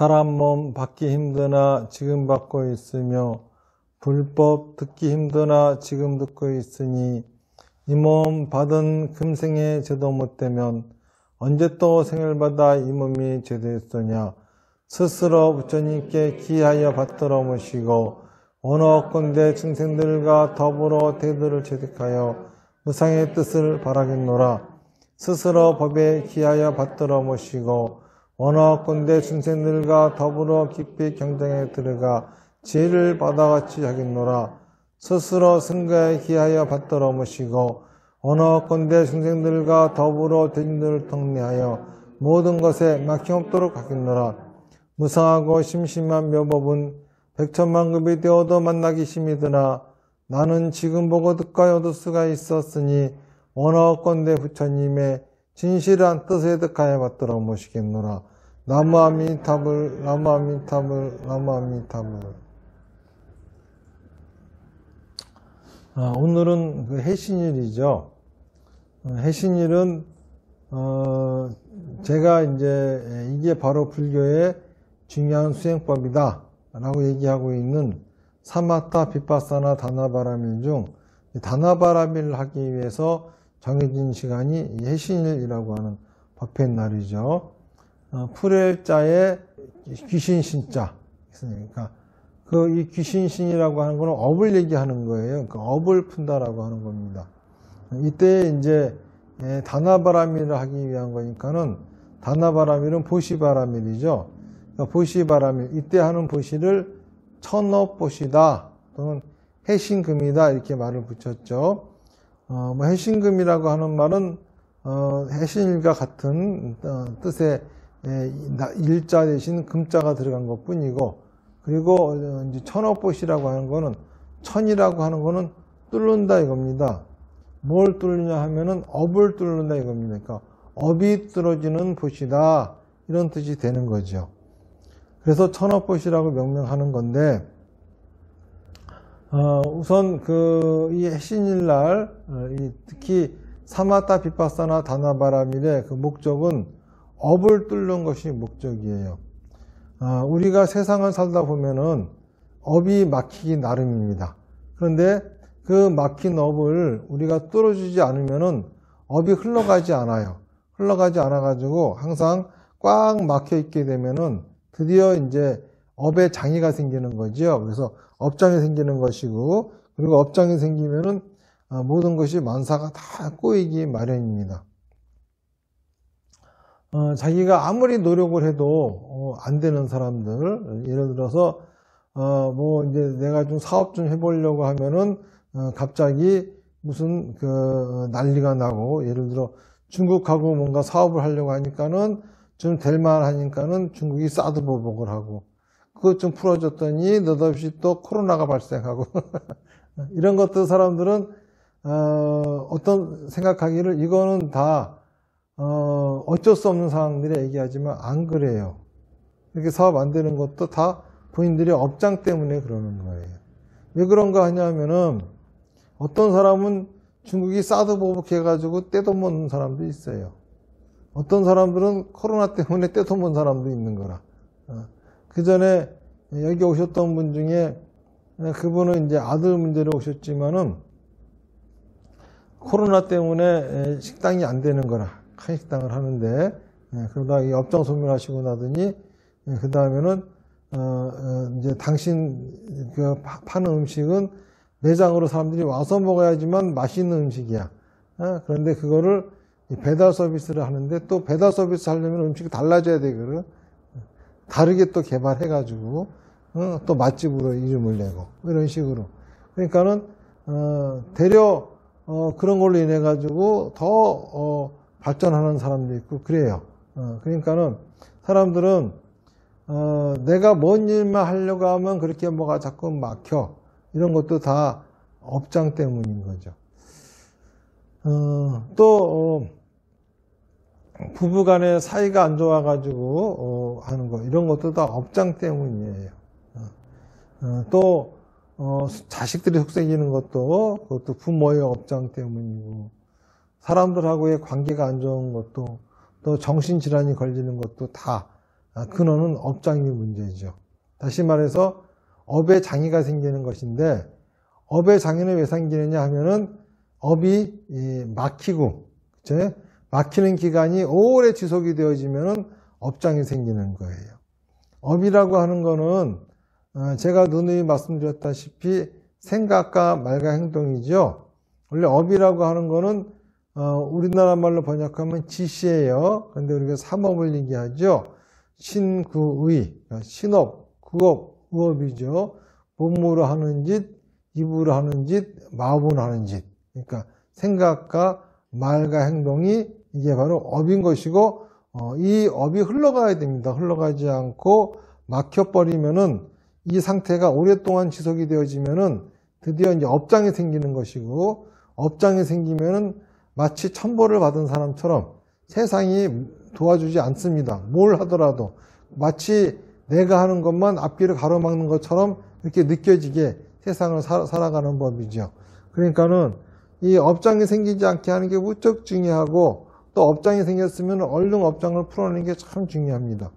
사람 몸 받기 힘드나 지금 받고 있으며 불법 듣기 힘드나 지금 듣고 있으니 이 몸 받은 금생에 제도 못되면 언제 또 생을 받아 이 몸이 제도했으냐. 스스로 부처님께 기하여 받들어 모시고 원어건대 증생들과 더불어 대도를 체득하여 무상의 뜻을 바라겠노라. 스스로 법에 기하여 받들어 모시고 원어건대 중생들과 더불어 깊이 경정에 들어가 지혜를 받아같이 하겠노라. 스스로 승가에 기하여 받들어 모시고 원어건대 중생들과 더불어 대중들을 통례하여 모든 것에 막힘없도록 하겠노라. 무상하고 심심한 묘법은 백천만급이 되어도 만나기 심히드나 나는 지금 보고 듣고 얻을 수가 있었으니 원어건대 부처님의 진실한 뜻에 득하여 받들어 모시겠노라. 나무 아미타불, 나무 아미타불, 나무 아미타불. 오늘은 그 해신일이죠. 해신일은 제가 이제 이게 바로 불교의 중요한 수행법이다 라고 얘기하고 있는 사마타 비파사나 다나바라밀 중 다나바라밀을 하기 위해서 정해진 시간이 해신일이라고 하는 법회 날이죠. 풀의자에 귀신신자. 그러니까 이 귀신신이라고 하는 거는 업을 얘기하는 거예요. 그 업을 푼다라고 하는 겁니다. 이때 이제 다나바라밀을 하기 위한 거니까는 다나바라밀은 보시바라밀이죠. 그러니까 보시바라밀 이때 하는 보시를 천업보시다 또는 해신금이다 이렇게 말을 붙였죠. 해신금이라고 하는 말은 해신일과 같은 뜻의 일자 대신 금자가 들어간 것 뿐이고, 그리고 이제 천업보시라고 하는 거는 천이라고 하는 거는 뚫는다 이겁니다. 뭘 뚫느냐 하면은 업을 뚫는다 이겁니다. 그러니까 업이 뚫어지는 보시다 이런 뜻이 되는 거죠. 그래서 천업보시라고 명명하는 건데, 우선 이 해신일날 특히 사마타 비파사나 다나바라밀의 그 목적은 업을 뚫는 것이 목적이에요. 우리가 세상을 살다 보면은 업이 막히기 나름입니다. 그런데 그 막힌 업을 우리가 뚫어주지 않으면은 업이 흘러가지 않아요. 흘러가지 않아가지고 항상 꽉 막혀 있게 되면은 드디어 이제 업에 장애가 생기는 거죠. 그래서 업장이 생기는 것이고, 그리고 업장이 생기면은 모든 것이 만사가 다 꼬이기 마련입니다. 자기가 아무리 노력을 해도 안 되는 사람들, 예를 들어서 뭐 이제 내가 좀 사업 좀 해보려고 하면은 갑자기 무슨 난리가 나고, 예를 들어 중국하고 뭔가 사업을 하려고 하니까는 좀 될만 하니까는 중국이 사드 보복을 하고, 그것 좀 풀어줬더니 느닷없이 또 코로나가 발생하고 이런 것들 사람들은 어떤 생각하기를 이거는 다 어쩔 수 없는 상황들이 얘기하지만 안 그래요. 이렇게 사업 안 되는 것도 다 본인들의 업장 때문에 그러는 거예요. 왜 그런가 하냐면은 어떤 사람은 중국이 사드 보복해가지고 떼돈 버는 사람도 있어요. 어떤 사람들은 코로나 때문에 떼돈 번 사람도 있는 거라. 그 전에 여기 오셨던 분 중에 그분은 이제 아들 문제로 오셨지만은 코로나 때문에 식당이 안 되는 거라 큰 식당을 하는데, 그러다 이 업장 소멸하시고 나더니 그 다음에는 이제 당신 파는 음식은 매장으로 사람들이 와서 먹어야지만 맛있는 음식이야. 그런데 그거를 배달 서비스를 하는데 또 배달 서비스 하려면 음식이 달라져야 되거든. 다르게 또 개발해가지고 또 맛집으로 이름을 내고 이런 식으로. 그러니까는 대려 그런 걸로 인해 가지고 더 발전하는 사람도 있고 그래요. 그러니까는 사람들은 내가 뭔 일만 하려고 하면 그렇게 뭐가 자꾸 막혀. 이런 것도 다 업장 때문인 거죠. 또 부부간에 사이가 안 좋아가지고 하는 거, 이런 것도 다 업장 때문이에요. 또 자식들이 속썩이는 것도 그것도 부모의 업장 때문이고, 사람들하고의 관계가 안 좋은 것도, 또 정신질환이 걸리는 것도 다 근원은 업장이 문제죠. 다시 말해서 업에 장애가 생기는 것인데, 업에 장애는 왜 생기느냐 하면은 업이 막히고, 그쵸? 막히는 기간이 오래 지속이 되어지면은 업장이 생기는 거예요. 업이라고 하는 거는 제가 누누이 말씀드렸다시피 생각과 말과 행동이죠. 원래 업이라고 하는 거는 우리나라 말로 번역하면 지시예요. 그런데 우리가 삼업을 얘기하죠. 신구의, 신업, 구업, 의업이죠. 몸으로 하는 짓, 입으로 하는 짓, 마음으로 하는 짓. 그러니까 생각과 말과 행동이 이게 바로 업인 것이고, 이 업이 흘러가야 됩니다. 흘러가지 않고 막혀버리면은 이 상태가 오랫동안 지속이 되어지면은 드디어 이제 업장이 생기는 것이고, 업장이 생기면은 마치 천벌을 받은 사람처럼 세상이 도와주지 않습니다. 뭘 하더라도 마치 내가 하는 것만 앞길을 가로막는 것처럼 이렇게 느껴지게 세상을 살아가는 법이죠. 그러니까는 이 업장이 생기지 않게 하는 게 무척 중요하고, 또 업장이 생겼으면 얼른 업장을 풀어내는 게 참 중요합니다.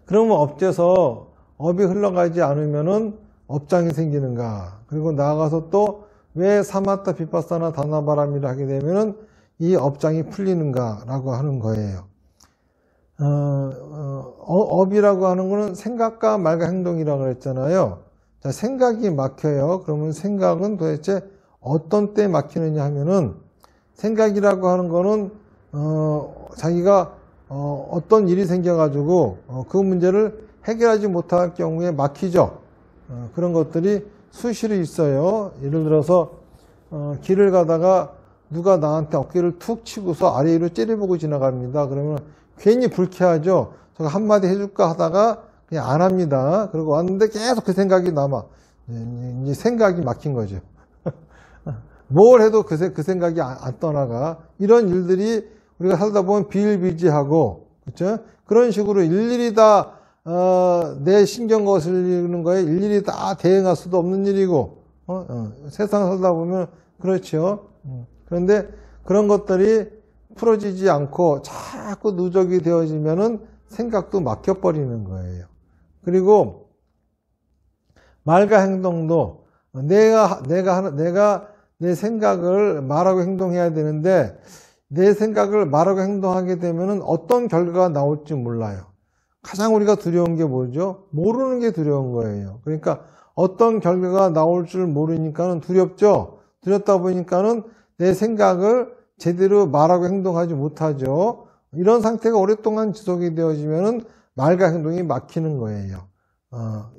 그러면 업에서 업이 흘러가지 않으면은 업장이 생기는가? 그리고 나아가서 또 왜 사마타 비파사나 다나바람이라 하게 되면은 이 업장이 풀리는가라고 하는 거예요. 업이라고 하는 거는 생각과 말과 행동이라고 그랬잖아요. 자, 생각이 막혀요. 그러면 생각은 도대체 어떤 때 막히느냐 하면은, 생각이라고 하는 거는 자기가 어떤 일이 생겨가지고 그 문제를 해결하지 못할 경우에 막히죠. 그런 것들이 수시로 있어요. 예를 들어서 길을 가다가 누가 나한테 어깨를 툭 치고서 아래 위로 째려보고 지나갑니다. 그러면 괜히 불쾌하죠. 제가 한마디 해줄까 하다가 그냥 안 합니다. 그리고 왔는데 계속 그 생각이 남아. 이제 생각이 막힌 거죠. 뭘 해도 그 생각이 안 떠나가. 이런 일들이 우리가 살다 보면 비일비재하고, 그렇죠? 그런 식으로 일일이 다 내 신경 거슬리는 거에 일일이 다 대응할 수도 없는 일이고, 세상 살다 보면 그렇죠. 그런데 그런 것들이 풀어지지 않고 자꾸 누적이 되어지면은 생각도 막혀버리는 거예요. 그리고 말과 행동도 내가 내 생각을 말하고 행동해야 되는데, 내 생각을 말하고 행동하게 되면은 어떤 결과가 나올지 몰라요. 가장 우리가 두려운 게 뭐죠? 모르는 게 두려운 거예요. 그러니까 어떤 결과가 나올 줄 모르니까는 두렵죠. 두렵다 보니까는 내 생각을 제대로 말하고 행동하지 못하죠. 이런 상태가 오랫동안 지속이 되어지면은 말과 행동이 막히는 거예요.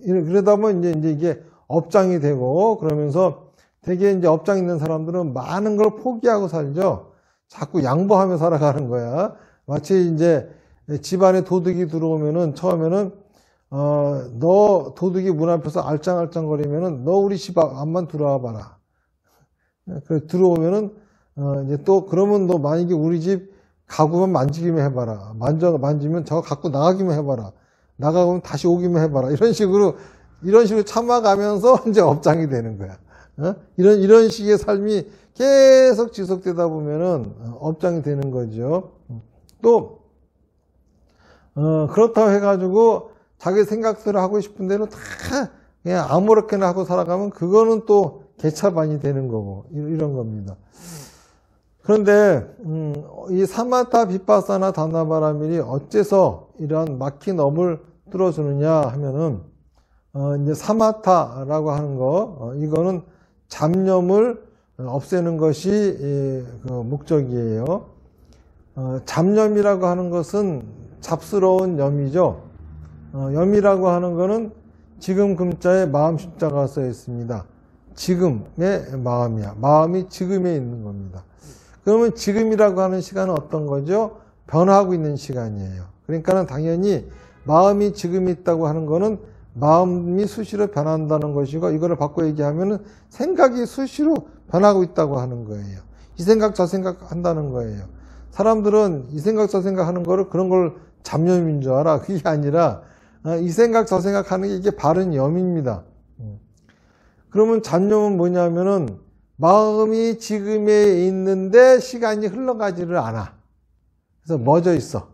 그러다 보면 이제 이게 업장이 되고, 그러면서 되게 이제 업장 있는 사람들은 많은 걸 포기하고 살죠. 자꾸 양보하며 살아가는 거야. 마치 이제 집안에 도둑이 들어오면은 처음에는 너 도둑이 문 앞에서 알짱알짱거리면은 너 우리 집 앞만 들어와 봐라. 그래서 들어오면은 이제 또 그러면 너 만약에 우리 집 가구만 만지기만 해봐라. 만지면 저거 갖고 나가기만 해봐라. 나가면 다시 오기만 해봐라. 이런 식으로 참아가면서 이제 업장이 되는 거야. 이런 식의 삶이 계속 지속되다 보면은 업장이 되는 거죠. 또 그렇다고 해가지고 자기 생각대로 하고 싶은 대로 다 그냥 아무렇게나 하고 살아가면 그거는 또 개차반이 되는 거고, 이런 겁니다. 그런데 이 사마타 비파사나 다나바라밀이 어째서 이러한 막힌 업을 뚫어주느냐 하면은 이제 사마타라고 하는 거, 이거는 잡념을 없애는 것이 그 목적이에요. 잡념이라고 하는 것은 잡스러운 염이죠. 염이라고 하는 거는 지금 금자에 마음 십자가 써 있습니다. 지금의 마음이야. 마음이 지금에 있는 겁니다. 그러면 지금이라고 하는 시간은 어떤 거죠? 변화하고 있는 시간이에요. 그러니까는 당연히 마음이 지금 있다고 하는 거는 마음이 수시로 변한다는 것이고, 이거를 바꿔 얘기하면은 생각이 수시로 변하고 있다고 하는 거예요. 이 생각 저 생각 한다는 거예요. 사람들은 이 생각 저 생각 하는 거를 그런 걸 잡념인 줄 알아. 그게 아니라 이 생각 저 생각 하는 게 이게 바른 염입니다. 그러면 잡념은 뭐냐면은 마음이 지금에 있는데 시간이 흘러가지를 않아. 그래서 멎어 있어.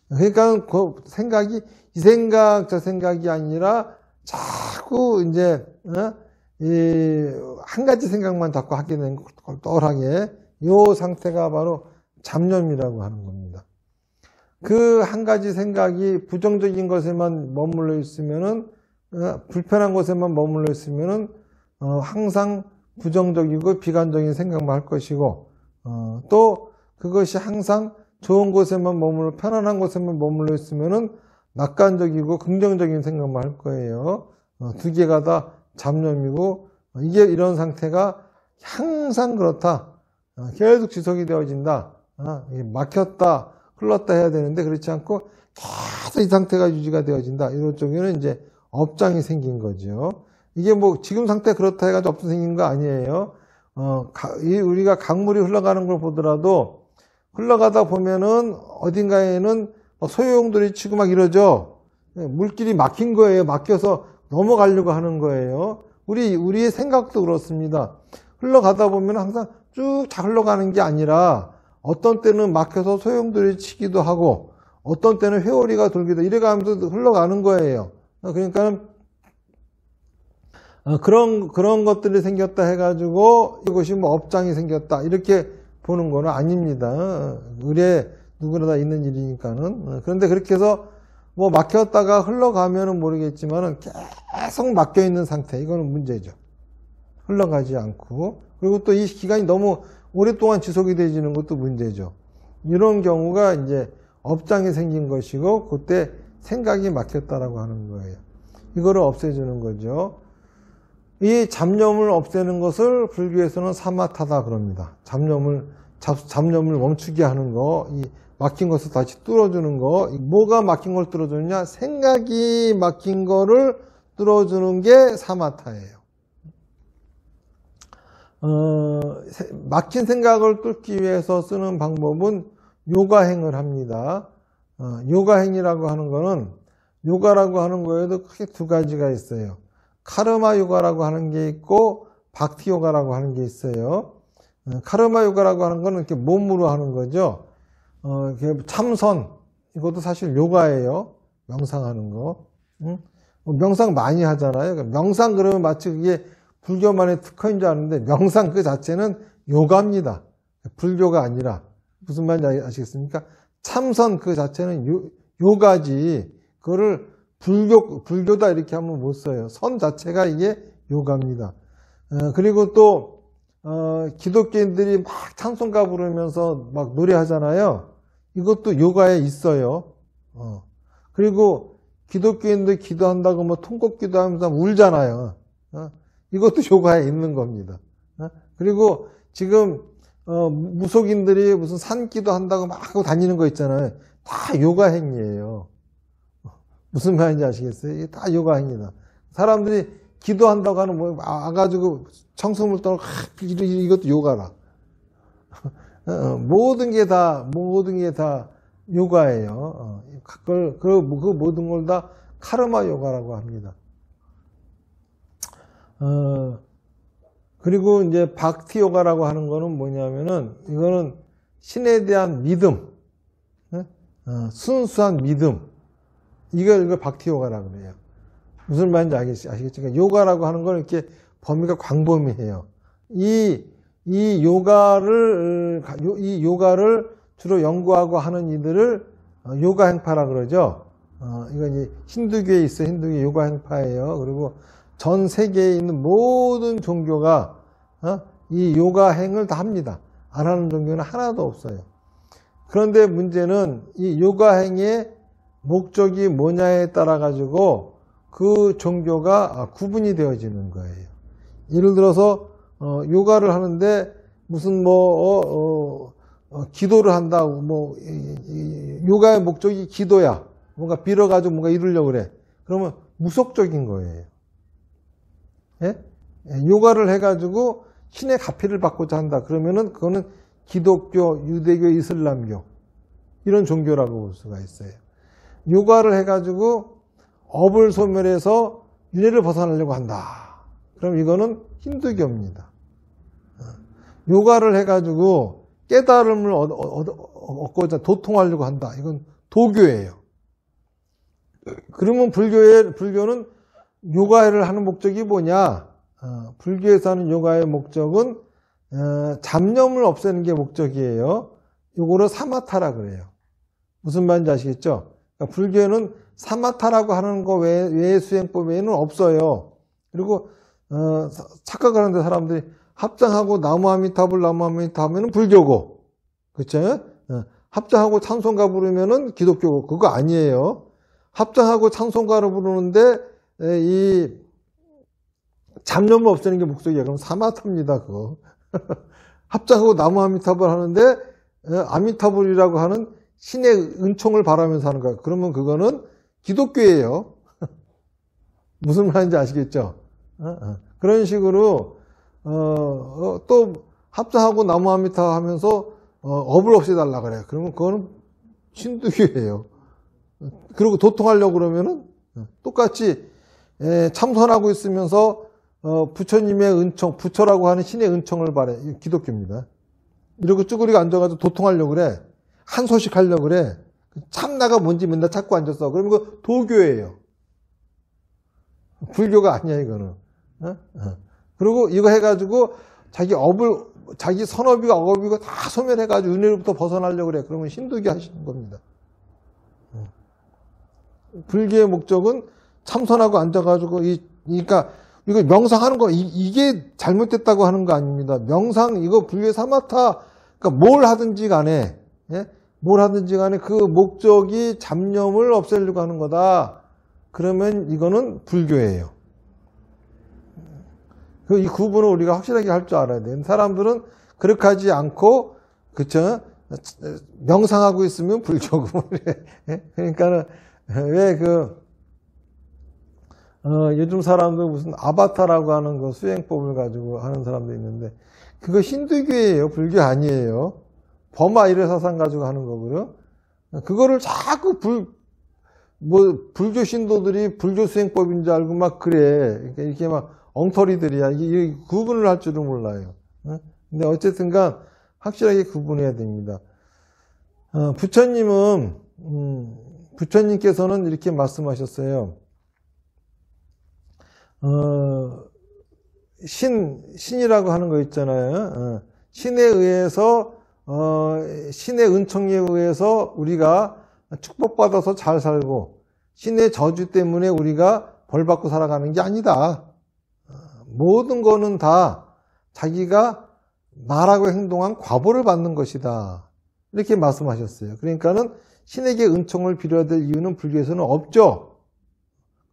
그러니까 그 생각이 이 생각 저 생각이 아니라 자꾸 이제 한 가지 생각만 자꾸 하게 되는 똘똘하게 이 상태가 바로 잡념이라고 하는 겁니다. 그 한 가지 생각이 부정적인 것에만 머물러 있으면은 불편한 것에만 머물러 있으면은 항상 부정적이고 비관적인 생각만 할 것이고 또 그것이 항상 좋은 곳에만 머물러 편안한 곳에만 머물러 있으면은 낙관적이고 긍정적인 생각만 할 거예요. 두 개가 다 잡념이고 이게 이런 상태가 항상 그렇다. 계속 지속이 되어진다. 막혔다, 흘렀다 해야 되는데 그렇지 않고 계속 이 상태가 유지가 되어진다. 이런 쪽에는 이제 업장이 생긴 거죠. 이게 뭐 지금 상태 그렇다 해가지고 업장 생긴 거 아니에요. 우리가 강물이 흘러가는 걸 보더라도 흘러가다 보면은 어딘가에는 소요용돌이 치고 막 이러죠. 물길이 막힌 거예요. 막혀서 넘어가려고 하는 거예요. 우리의 생각도 그렇습니다. 흘러가다 보면 항상 쭉 다 흘러가는 게 아니라 어떤 때는 막혀서 소용돌이 치기도 하고 어떤 때는 회오리가 돌기도 이래가면서 흘러가는 거예요. 그러니까 그런 것들이 생겼다 해가지고 이것이 뭐 업장이 생겼다 이렇게 보는 거는 아닙니다. 의례 누구나 다 있는 일이니까는. 그런데 그렇게 해서 뭐 막혔다가 흘러가면은 모르겠지만은 계속 막혀 있는 상태 이거는 문제죠. 흘러가지 않고 그리고 또 이 기간이 너무 오랫동안 지속이 되지는 것도 문제죠. 이런 경우가 이제 업장이 생긴 것이고 그때 생각이 막혔다라고 하는 거예요. 이거를 없애주는 거죠. 이 잡념을 없애는 것을 불교에서는 사마타다 그럽니다. 잡념을 멈추게 하는 거, 이 막힌 것을 다시 뚫어주는 거. 뭐가 막힌 걸 뚫어주느냐? 생각이 막힌 거를 뚫어주는 게 사마타예요. 막힌 생각을 뚫기 위해서 쓰는 방법은 요가행을 합니다. 요가행이라고 하는 거는 요가라고 하는 거에도 크게 두 가지가 있어요. 카르마 요가라고 하는 게 있고 박티 요가라고 하는 게 있어요. 카르마 요가라고 하는 거는 이렇게 몸으로 하는 거죠. 참선 이것도 사실 요가예요. 명상하는 거. 명상 많이 하잖아요. 명상 그러면 마치 그게 불교만의 특허인 줄 아는데 명상 그 자체는 요가입니다. 불교가 아니라 무슨 말인지 아시겠습니까? 참선 그 자체는 요가지 그거를 불교다 이렇게 하면 못 써요. 선 자체가 이게 요가입니다. 그리고 또 기독교인들이 막 찬송가 부르면서 막 노래하잖아요. 이것도 요가에 있어요. 그리고 기독교인들 기도한다고 뭐 통곡기도 하면서 울잖아요. 이것도 요가에 있는 겁니다. 그리고 지금 무속인들이 무슨 산기도 한다고 막 하고 다니는 거 있잖아요. 다 요가 행위예요. 무슨 말인지 아시겠어요? 이게 다 요가 행위다. 사람들이 기도한다고 하는 뭐 와가지고 청소물 떠놓고 이것도 요가라. 모든 게 다 요가예요. 그 모든 걸 다 카르마 요가라고 합니다. 그리고 이제 박티 요가라고 하는 거는 뭐냐면은 이거는 신에 대한 믿음, 순수한 믿음. 이걸 박티 요가라고 그래요. 무슨 말인지 아시겠죠? 그러니까 요가라고 하는 건 이렇게 범위가 광범위해요. 이 요가를 주로 연구하고 하는 이들을 요가 행파라 그러죠. 이건 이제 힌두교에 있어 힌두교 요가 행파예요. 그리고 전 세계에 있는 모든 종교가 이 요가 행을 다 합니다. 안 하는 종교는 하나도 없어요. 그런데 문제는 이 요가 행의 목적이 뭐냐에 따라 가지고 그 종교가 구분이 되어지는 거예요. 예를 들어서 요가를 하는데 무슨 기도를 한다고 요가의 목적이 기도야. 뭔가 빌어가지고 뭔가 이루려고 그래. 그러면 무속적인 거예요. 예? 요가를 해가지고 신의 가피를 받고자 한다. 그러면은 그거는 기독교, 유대교, 이슬람교 이런 종교라고 볼 수가 있어요. 요가를 해가지고 업을 소멸해서 윤회를 벗어나려고 한다. 그럼 이거는 힌두교입니다. 요가를 해가지고 깨달음을 얻고자 도통하려고 한다. 이건 도교예요. 그러면 불교는 요가를 하는 목적이 뭐냐? 불교에서 하는 요가의 목적은 잡념을 없애는 게 목적이에요. 요거를 사마타라 그래요. 무슨 말인지 아시겠죠? 그러니까 불교에는 사마타라고 하는 거 외의 수행법 외에는 없어요. 그리고 착각을 하는데 사람들이 합장하고 나무아미타불 하면은 불교고, 그렇죠? 합장하고 찬송가 부르면은 기독교고, 그거 아니에요. 합장하고 찬송가를 부르는데 이 잡념을 없애는 게 목적이에요. 그럼 사마타입니다, 그거. 합장하고 나무아미타불 하는데 아미타불이라고 하는 신의 은총을 바라면서 하는 거예요. 그러면 그거는 기독교예요. 무슨 말인지 아시겠죠? 그런 식으로 또 합장하고 나무아미타 하면서 업을 없애달라 그래요. 그러면 그거는 신두교예요. 그리고 도통하려고 그러면은 똑같이 참선하고 있으면서 부처님의 은총, 부처라고 하는 신의 은총을 바래. 기독교입니다. 이러고 쭈그리고 앉아가지고 도통하려고 그래. 한 소식 하려고 그래. 참나가 뭔지 맨날 찾고 앉았어. 그러면 그 도교예요. 불교가 아니야, 이거는. 그리고 이거 해가지고 자기 선업이고 억업이고 다 소멸해가지고 은혜로부터 벗어나려고 그래. 그러면 신두교 하시는 겁니다. 불교의 목적은 참선하고 앉아가지고, 그러니까 이거 명상하는 거, 이게 잘못됐다고 하는 거 아닙니다. 명상, 이거 불교의 사마타, 그러니까 뭘 하든지 간에, 예? 뭘 하든지 간에 그 목적이 잡념을 없애려고 하는 거다. 그러면 이거는 불교예요. 이 구분을 우리가 확실하게 할 줄 알아야 돼요. 사람들은 그렇게 하지 않고, 그쵸? 명상하고 있으면 불교고. 그러니까는, 요즘 사람들 무슨 아바타라고 하는 그 수행법을 가지고 하는 사람도 있는데, 그거 힌두교예요. 불교 아니에요. 버마 일회 사상 가지고 하는 거고요. 그거를 자꾸 불교 신도들이 불교 수행법인 줄 알고 막 그래. 이렇게 막 엉터리들이야. 이게 구분을 할 줄은 몰라요. 근데 어쨌든간 확실하게 구분해야 됩니다. 부처님께서는 이렇게 말씀하셨어요. 신이라고 하는 거 있잖아요. 신에 의해서, 신의 은총에 의해서 우리가 축복받아서 잘 살고, 신의 저주 때문에 우리가 벌받고 살아가는 게 아니다. 모든 거는 다 자기가 말하고 행동한 과보를 받는 것이다. 이렇게 말씀하셨어요. 그러니까는 신에게 은총을 빌어야 될 이유는 불교에서는 없죠.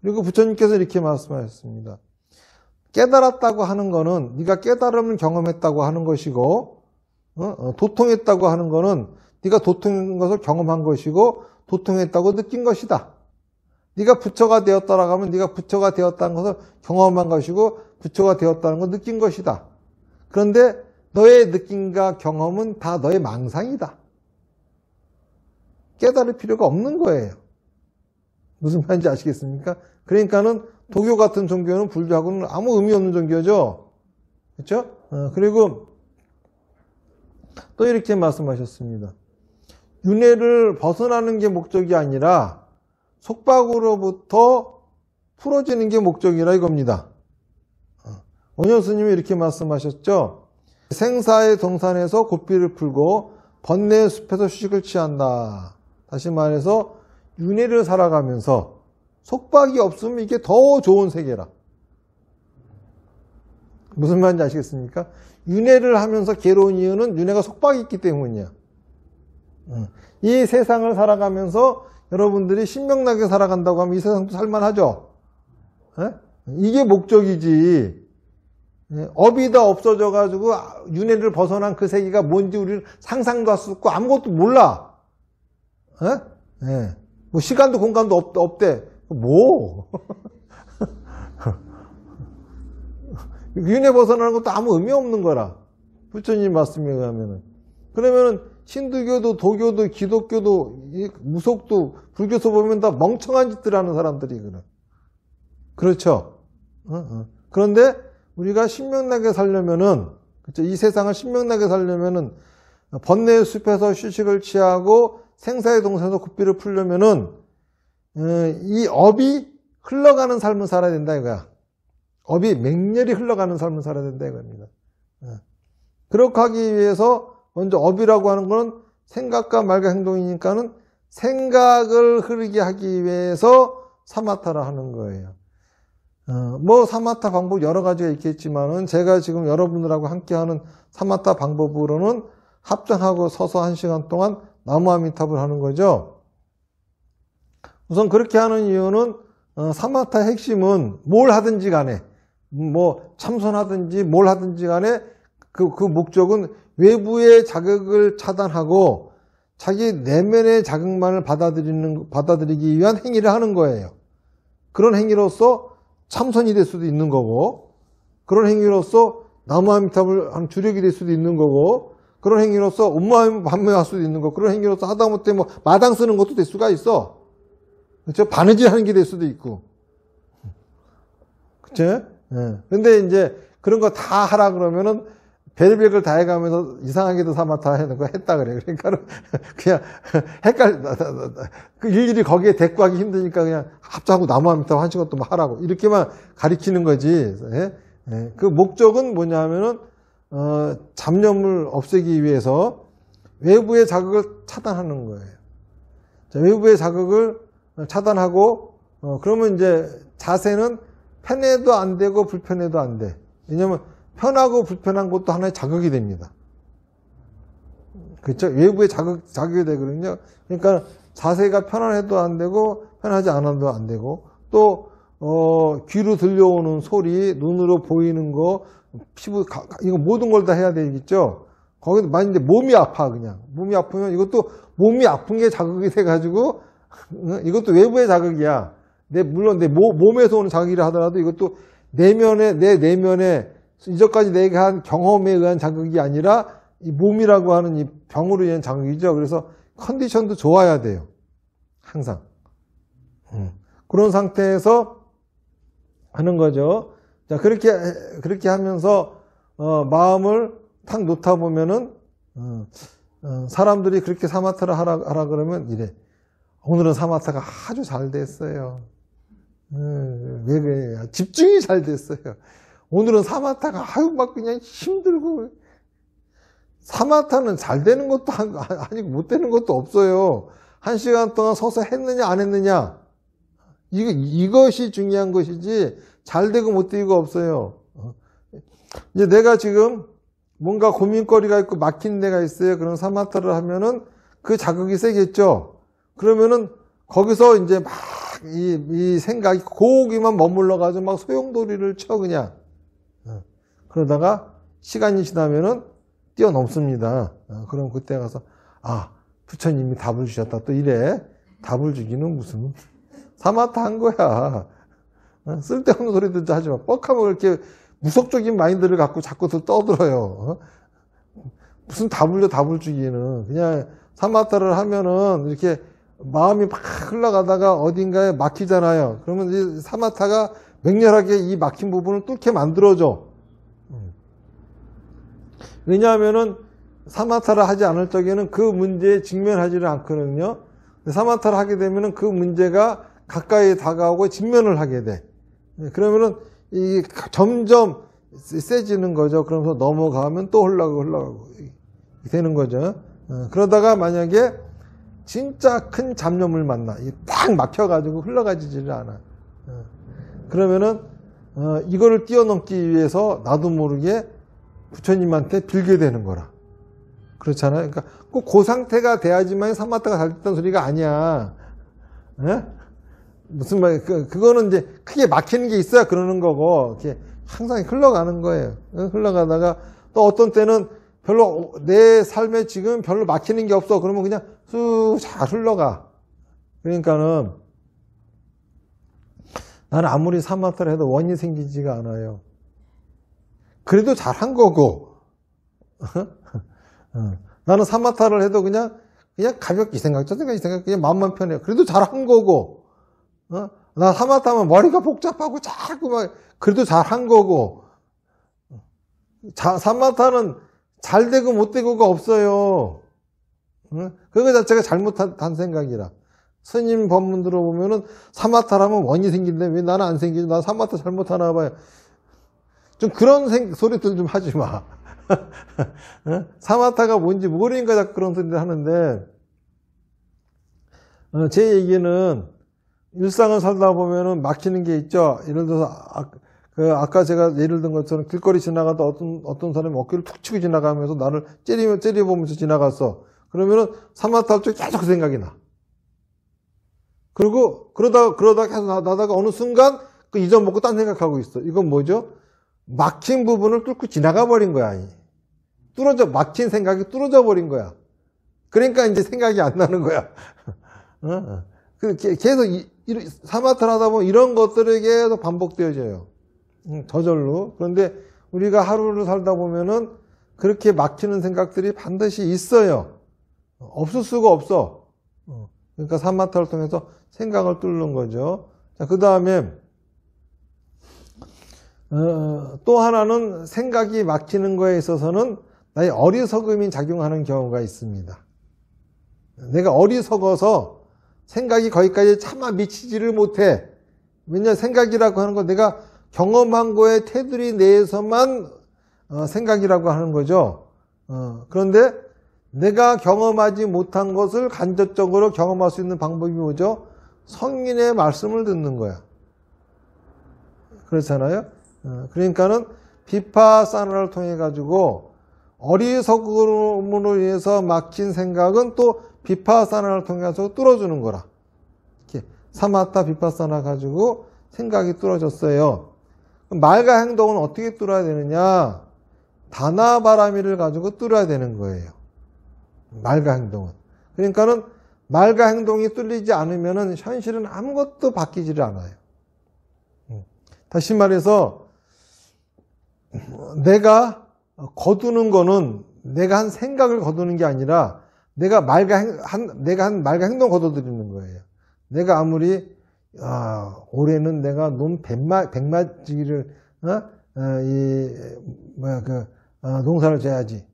그리고 부처님께서 이렇게 말씀하셨습니다. 깨달았다고 하는 거는 네가 깨달음을 경험했다고 하는 것이고, 도통했다고 하는 거는 네가 도통한 것을 경험한 것이고 도통했다고 느낀 것이다. 네가 부처가 되었다라고 하면 네가 부처가 되었다는 것을 경험한 것이고 부처가 되었다는 걸 느낀 것이다. 그런데 너의 느낌과 경험은 다 너의 망상이다. 깨달을 필요가 없는 거예요. 무슨 말인지 아시겠습니까? 그러니까는 도교 같은 종교는 불교하고는 아무 의미 없는 종교죠. 그렇죠? 그리고 또 이렇게 말씀하셨습니다. 윤회를 벗어나는 게 목적이 아니라 속박으로부터 풀어지는 게 목적이라 이겁니다. 원효 스님이 이렇게 말씀하셨죠. 생사의 동산에서 고삐를 풀고 번뇌의 숲에서 휴식을 취한다. 다시 말해서 윤회를 살아가면서 속박이 없으면 이게 더 좋은 세계라. 무슨 말인지 아시겠습니까? 윤회를 하면서 괴로운 이유는 윤회가 속박이 있기 때문이야. 이 세상을 살아가면서 여러분들이 신명나게 살아간다고 하면 이 세상도 살만하죠? 이게 목적이지. 업이 다 없어져가지고 윤회를 벗어난 그 세계가 뭔지 우리는 상상도 할 수 없고 아무것도 몰라. 뭐 시간도 공간도 없대. 뭐? 윤회 벗어나는 것도 아무 의미 없는 거라. 부처님 말씀에 의하면은. 그러면은 신두교도 도교도 기독교도 무속도 불교서 보면 다 멍청한 짓들 하는 사람들이 그래. 그렇죠? 그런데 우리가 신명나게 살려면은, 그렇죠? 이 세상을 신명나게 살려면은 번뇌의 숲에서 휴식을 취하고 생사의 동사에서 굿비를 풀려면은 이 업이 흘러가는 삶을 살아야 된다 이거야. 업이 맹렬히 흘러가는 삶을 살아야 된다 이겁니다. 그렇게 하기 위해서 먼저 업이라고 하는 거는 생각과 말과 행동이니까는 생각을 흐르게 하기 위해서 사마타를 하는 거예요. 뭐 사마타 방법 여러 가지가 있겠지만은 제가 지금 여러분들하고 함께하는 사마타 방법으로는 합장하고 서서 1시간 동안 나무아미탑을 하는 거죠. 우선 그렇게 하는 이유는 사마타의 핵심은 뭘 하든지 간에 뭐 참선하든지 뭘 하든지 간에 그 목적은 외부의 자극을 차단하고 자기 내면의 자극만을 받아들이기 위한 행위를 하는 거예요. 그런 행위로서 참선이 될 수도 있는 거고, 그런 행위로서 나무아미탑을 한 주력이 될 수도 있는 거고, 그런 행위로서 음모함을 수도 있는 거고, 그런 행위로서 하다못해 뭐 마당 쓰는 것도 될 수가 있어. 그렇죠? 바느질 하는 게 될 수도 있고. 그렇죠? 예. 근데 이제 그런 거 다 하라 그러면은 별별 다 해가면서 이상하게도 사마타 했다 그래. 그러니까 그냥 일일이 거기에 대꾸하기 힘드니까 그냥 합자하고 나무아미탑 1시간 동안 하라고 이렇게만 가리키는 거지. 예? 예. 그 목적은 뭐냐면은 잡념을 없애기 위해서 외부의 자극을 차단하는 거예요. 자, 외부의 자극을 차단하고 그러면 이제 자세는 편해도 안 되고 불편해도 안 돼. 왜냐면 편하고 불편한 것도 하나의 자극이 됩니다. 그렇죠? 외부의 자극이 되거든요. 그러니까 자세가 편안해도 안 되고 편하지 않아도 안 되고 또 귀로 들려오는 소리, 눈으로 보이는 거, 피부 이거 모든 걸 다 해야 되겠죠. 거기도 만약에 몸이 아파 그냥 몸이 아프면 이것도 몸이 아픈 게 자극이 돼가지고 이것도 외부의 자극이야. 물론 내 몸에서 오는 자극이라 하더라도 이것도 내 내면에 이전까지 내가 한 경험에 의한 자극이 아니라 이 몸이라고 하는 이 병으로 인한 자극이죠. 그래서 컨디션도 좋아야 돼요. 항상. 그런 상태에서 하는 거죠. 자, 그렇게 하면서, 마음을 탁 놓다 보면은, 사람들이 그렇게 사마타를 하라 그러면 이래. 오늘은 사마타가 아주 잘 됐어요. 왜 그래? 집중이 잘 됐어요. 오늘은 사마타가 아유 막 그냥 힘들고 사마타는 잘 되는 것도 아니고 못 되는 것도 없어요. 1시간 동안 서서 했느냐 안 했느냐 이것이 중요한 것이지 잘 되고 못 되고 없어요. 이제 내가 지금 뭔가 고민거리가 있고 막힌 데가 있어요. 그런 사마타를 하면은 그 자극이 세겠죠. 그러면은 거기서 이제 막 이 생각이 거기만 머물러 가지고 막 소용돌이를 쳐 그냥. 그러다가 시간이 지나면은 뛰어넘습니다. 그럼 그때 가서 부처님이 답을 주셨다 또 이래. 답을 주기는 무슨 사마타 한 거야. 쓸데없는 소리 듣지 하지 마. 뻑하면 그렇게 무속적인 마인드를 갖고 자꾸 떠들어요. 무슨 답을 주기는 그냥 사마타를 하면은 이렇게 마음이 막 흘러가다가 어딘가에 막히잖아요. 그러면 이 사마타가 맹렬하게 이 막힌 부분을 뚫게 만들어줘. 왜냐하면은 사마타를 하지 않을 적에는 그 문제에 직면하지를 않거든요. 사마타를 하게 되면은 그 문제가 가까이 다가오고 직면을 하게 돼. 그러면은 이 점점 세지는 거죠. 그러면서 넘어가면 또 흘러가고 되는 거죠. 그러다가 만약에 진짜 큰 잡념을 만나 딱 막혀가지고 흘러가지지를 않아. 그러면은 이거를 뛰어넘기 위해서 나도 모르게 부처님한테 빌게 되는 거라. 그렇잖아요. 그러니까 꼭 그 상태가 돼야지만 사마타가 잘 됐다는 소리가 아니야. 에? 무슨 말? 그거는 이제 크게 막히는 게 있어야 그러는 거고, 이렇게 항상 흘러가는 거예요. 흘러가다가 또 어떤 때는 별로 내 삶에 지금 별로 막히는 게 없어. 그러면 그냥 쑥 잘 흘러가. 그러니까는 나는 아무리 사마타를 해도 원이 생기지가 않아요. 그래도 잘한 거고. 나는 사마타를 해도 그냥 가볍게 이 생각 저 생각 이 생각 그냥 마음만 편해요. 그래도 잘한 거고. 나 사마타 하면 머리가 복잡하고 자꾸 막 그래도 잘한 거고. 사마타는 잘 되고 못 되고가 없어요. 그거 자체가 잘못한 생각이라. 스님 법문 들어보면은 사마타라면 원이 생긴데 왜 나는 안 생기지? 나 사마타 잘못하나 봐요. 좀 그런 소리들 좀 하지 마. 사마타가 뭔지 모르니까 자꾸 그런 소리를 하는데, 제 얘기는 일상을 살다 보면은 막히는 게 있죠. 예를 들어서, 아까 제가 예를 든 것처럼 길거리 지나가다 어떤 사람이 어깨를 툭 치고 지나가면서 나를 째려보면서 지나갔어. 그러면은 사마타 할 때 계속 그 생각이 나. 그리고 그러다 계속 나다가 어느 순간 그 잊어먹고 딴 생각하고 있어. 이건 뭐죠? 막힌 부분을 뚫고 지나가 버린 거야. 막힌 생각이 뚫어져 버린 거야. 그러니까 이제 생각이 안 나는 거야. 계속 사마타를 하다 보면 이런 것들이 계속 반복되어져요. 저절로. 그런데 우리가 하루를 살다 보면은 그렇게 막히는 생각들이 반드시 있어요. 없을 수가 없어. 그러니까 사마타를 통해서 생각을 뚫는 거죠. 자, 그 다음에 또 하나는 생각이 막히는 거에 있어서는 나의 어리석음이 작용하는 경우가 있습니다. 내가 어리석어서 생각이 거기까지 차마 미치지를 못해. 왜냐하면 생각이라고 하는 건 내가 경험한 거에 테두리 내에서만 생각이라고 하는 거죠. 그런데 내가 경험하지 못한 것을 간접적으로 경험할 수 있는 방법이 뭐죠? 성인의 말씀을 듣는 거야. 그렇잖아요? 그러니까는 비파사나를 통해 가지고 어리석음으로 인해서 막힌 생각은 또 비파사나를 통해서 뚫어주는 거라. 이렇게 사마타 비파사나 가지고 생각이 뚫어졌어요. 말과 행동은 어떻게 뚫어야 되느냐? 다나바라미를 가지고 뚫어야 되는 거예요. 말과 행동은. 그러니까는 말과 행동이 뚫리지 않으면은 현실은 아무것도 바뀌지를 않아요. 다시 말해서 내가 거두는 거는 내가 한 생각을 거두는 게 아니라 내가 한 말과 행동 거둬들이는 거예요. 내가 아무리 올해는 내가 논 100마지기를 농사를 져야지.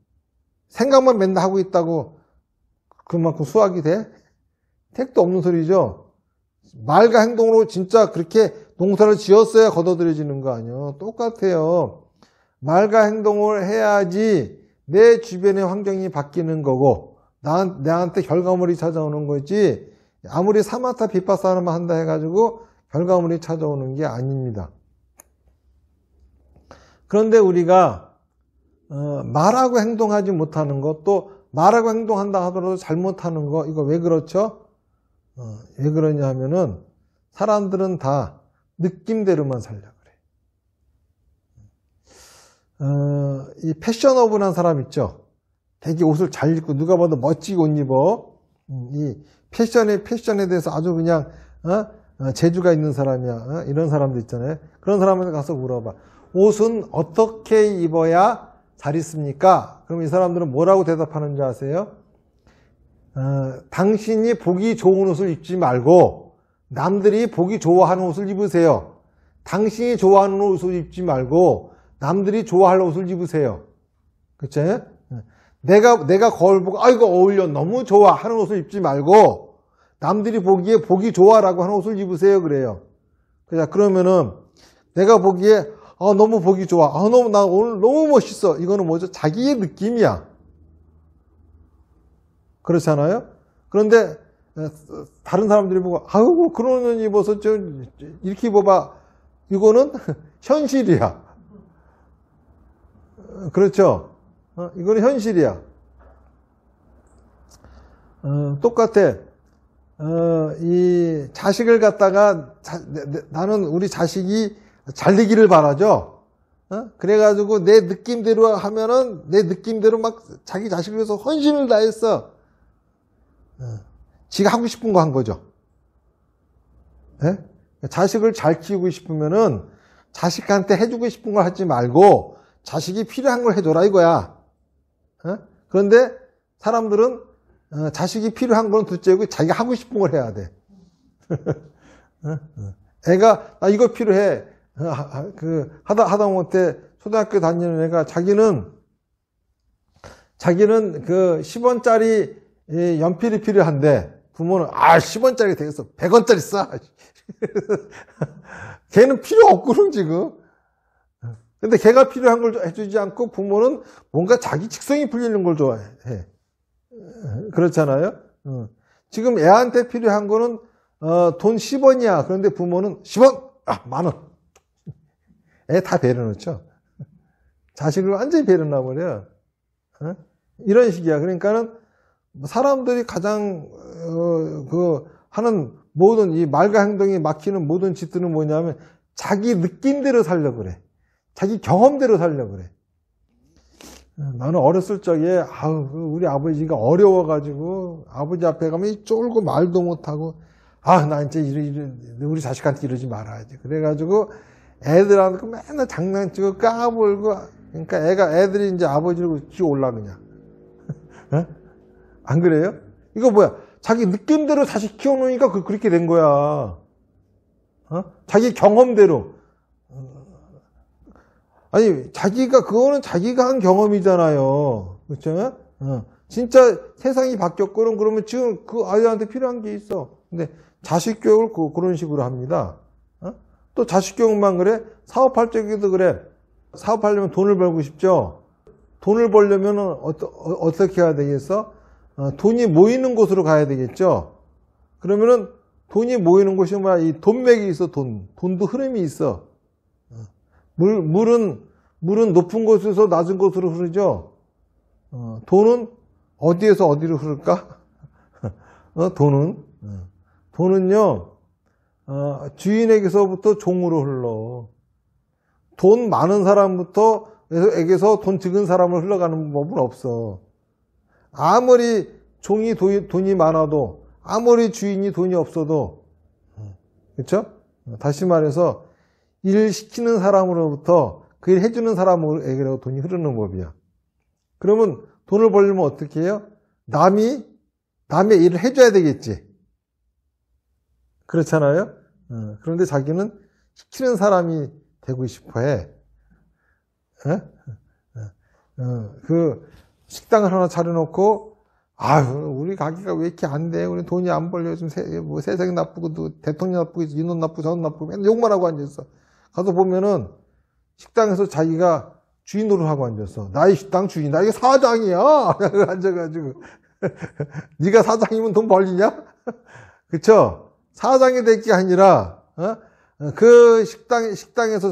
생각만 맨날 하고 있다고 그만큼 수확이 돼? 택도 없는 소리죠. 말과 행동으로 진짜 그렇게 농사를 지었어야 걷어들여지는 거 아니에요. 똑같아요. 말과 행동을 해야지 내 주변의 환경이 바뀌는 거고 나한테 결과물이 찾아오는 거지. 아무리 사마타 비파사나만 한다 해가지고 결과물이 찾아오는 게 아닙니다. 그런데 우리가 말하고 행동하지 못하는 것, 또 말하고 행동한다 하더라도 잘못하는 거, 이거 왜 그렇죠? 왜 그러냐 하면은 사람들은 다 느낌대로만 살려고 그래. 이 패셔너블한 사람 있죠? 되게 옷을 잘 입고 누가 봐도 멋지게 옷 입어. 이 패션에 대해서 아주 그냥 재주가 있는 사람이야. 이런 사람도 있잖아요. 그런 사람한테 가서 물어봐. 옷은 어떻게 입어야 잘 입습니까? 그럼 이 사람들은 뭐라고 대답하는 줄 아세요? 당신이 보기 좋은 옷을 입지 말고 남들이 보기 좋아하는 옷을 입으세요. 당신이 좋아하는 옷을 입지 말고 남들이 좋아할 옷을 입으세요. 그쵸? 내가 거울 보고 이거 어울려 너무 좋아 하는 옷을 입지 말고 남들이 보기에 보기 좋아라고 하는 옷을 입으세요. 그래요. 그러면은 내가 보기에 너무 보기 좋아. 나 오늘 너무 멋있어. 이거는 뭐죠? 자기의 느낌이야. 그렇잖아요? 그런데 다른 사람들이 보고 아유 그런 옷 입어서 이렇게 입어봐. 이거는 현실이야. 그렇죠? 이거는 현실이야. 똑같아. 이 자식을 갖다가 나는 우리 자식이 잘 되기를 바라죠. 그래가지고 내 느낌대로 하면은 내 느낌대로 막 자기 자식을 위해서 헌신을 다했어. 지가 하고 싶은 거 한 거죠. 자식을 잘 키우고 싶으면은 자식한테 해주고 싶은 걸 하지 말고 자식이 필요한 걸 해줘라 이거야. 그런데 사람들은 자식이 필요한 건 둘째고 자기가 하고 싶은 걸 해야 돼. 애가 나 이거 필요해. 하다못해 초등학교 다니는 애가 자기는 그 10원짜리 연필이 필요한데 부모는 10원짜리 되겠어. 100원짜리 써. 걔는 필요 없거든 지금. 근데 걔가 필요한 걸 해주지 않고 부모는 뭔가 자기 직성이 풀리는 걸 좋아해. 그렇잖아요. 지금 애한테 필요한 거는 돈 10원이야. 그런데 부모는 10원? 만원. 애 다 배려놓죠. 자식을 완전히 배려놔버려. 이런 식이야. 그러니까는 사람들이 가장 하는 모든 이 말과 행동이 막히는 모든 짓들은 뭐냐면 자기 느낌대로 살려고 그래. 자기 경험대로 살려고 그래. 나는 어렸을 적에 우리 아버지가 어려워가지고 아버지 앞에 가면 쫄고 말도 못하고 나 이제 우리 자식한테 이러지 말아야지. 그래가지고 애들한테 맨날 장난치고 까불고 그러니까 애들이 이제 아버지를 기어올라 그냥. 안 그래요? 이거 뭐야? 자기 느낌대로 자식 키워놓으니까 그렇게 된 거야. 자기 경험대로. 아니, 그거는 자기가 한 경험이잖아요. 그렇죠? 진짜 세상이 바뀌었거든. 그러면 지금 그 아이한테 필요한 게 있어. 근데 자식 교육을 그런 식으로 합니다. 또 자식 교육만 그래? 사업할 적에도 그래. 사업하려면 돈을 벌고 싶죠? 돈을 벌려면 어떻게 해야 되겠어? 돈이 모이는 곳으로 가야 되겠죠? 그러면은 돈이 모이는 곳이 뭐야? 이 돈맥이 있어, 돈도 흐름이 있어. 물은 높은 곳에서 낮은 곳으로 흐르죠? 돈은 어디에서 어디로 흐를까? 돈은요, 주인에게서부터 종으로 흘러. 돈 많은 사람부터에게서 돈 적은 사람을 흘러가는 법은 없어. 아무리 종이 돈이 많아도, 아무리 주인이 돈이 없어도, 그렇죠? 다시 말해서 일 시키는 사람으로부터 그 일 해주는 사람에게로 돈이 흐르는 법이야. 그러면 돈을 벌려면 어떻게 해요? 남의 일을 해줘야 되겠지. 그렇잖아요? 그런데 자기는 시키는 사람이 되고 싶어 해. 그 식당을 하나 차려놓고 우리 가게가 왜 이렇게 안 돼? 우리 돈이 안 벌려. 요즘 세상이 나쁘고 대통령 나쁘고 이놈 나쁘고 저놈 나쁘고 맨날 욕만 하고 앉아있어. 가서 보면은 식당에서 자기가 주인 노릇하고 앉았어. 나의 식당 주인. 나 이게 사장이야. 앉아가지고 네가 사장이면 돈 벌리냐? 그쵸? 사장이 될 게 아니라 그 식당에서